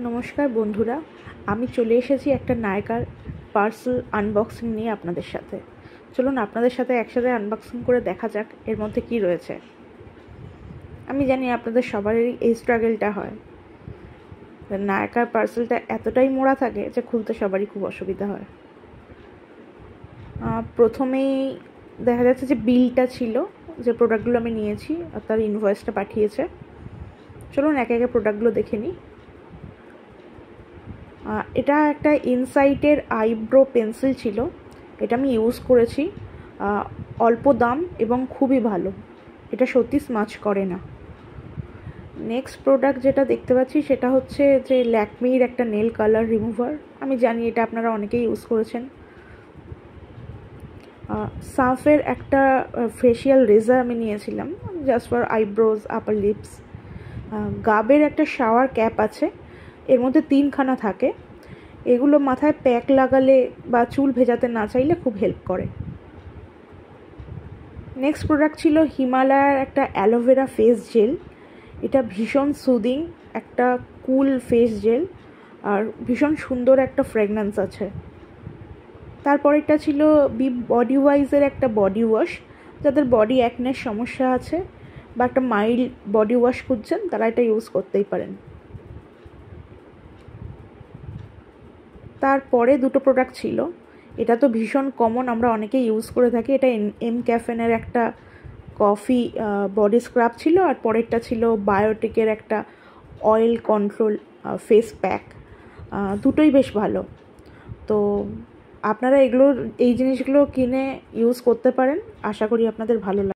নমস্কার বন্ধুরা, আমি চলে এসেছি একটা নায়কার পার্সেল আনবক্সিং নিয়ে আপনাদের সাথে। চলুন আপনাদের সাথে একসাথে আনবক্সিং করে দেখা যাক এর মধ্যে কি রয়েছে। আমি জানি আপনাদের সবারই এই স্ট্রাগলটা হয়, নায়কার পার্সেলটা এতটাই মোড়া থাকে যে খুলতে সবারই খুব অসুবিধা হয়। প্রথমেই দেখা যাচ্ছে যে বিলটা ছিল, যে প্রোডাক্টগুলো আমি নিয়েছি আর তার ইনভয়েসটা পাঠিয়েছে। চলুন একে একে প্রোডাক্টগুলো দেখে নিই। এটা একটা ইনসাইটের আইব্রো পেন্সিল ছিল, এটা আমি ইউজ করেছি। অল্প দাম এবং খুবই ভালো, এটা সত্যি স্মাচ করে না। নেক্সট প্রোডাক্ট যেটা দেখতে পাচ্ছি সেটা হচ্ছে যে ল্যাকমির একটা নেল কালার রিমুভার। আমি জানি এটা আপনারা অনেকেই ইউজ করেছেন। সাফের একটা ফেশিয়াল রেজার আমি নিয়েছিলাম, just for eyebrows, upper lips. গাবের একটা শাওয়ার ক্যাপ আছে, এর মধ্যে 3খানা থাকে। এগুলো মাথায় প্যাক লাগালে বা চুল ভেজাতে না চাইলে খুব হেল্প করে। নেক্সট প্রোডাক্ট ছিল হিমালয়ার একটা অ্যালোভেরা ফেস জেল। এটা ভীষণ সুদিং, একটা কুল ফেস জেল, আর ভীষণ সুন্দর একটা ফ্রেগন্যান্স আছে। তারপরেরটা ছিল বডি ওয়াইজের একটা বডি ওয়াশ। যাদের বডি অ্যাকনের সমস্যা আছে বা একটা মাইল্ড বডি ওয়াশ খুঁজছেন তারা এটা ইউজ করতেই পারেন। তারপরে দুটো প্রোডাক্ট ছিল, এটা তো ভীষণ কমন, আমরা অনেকেই ইউজ করে থাকি। এটা এম ক্যাফেনের একটা কফি বডি স্ক্রাব ছিল, আর পরেরটা ছিল বায়োটিকের একটা অয়েল কন্ট্রোল ফেস প্যাক। দুটোই বেশ ভালো। তো আপনারা এই জিনিসগুলো কিনে ইউজ করতে পারেন, আশা করি আপনাদের ভালো লাগবে।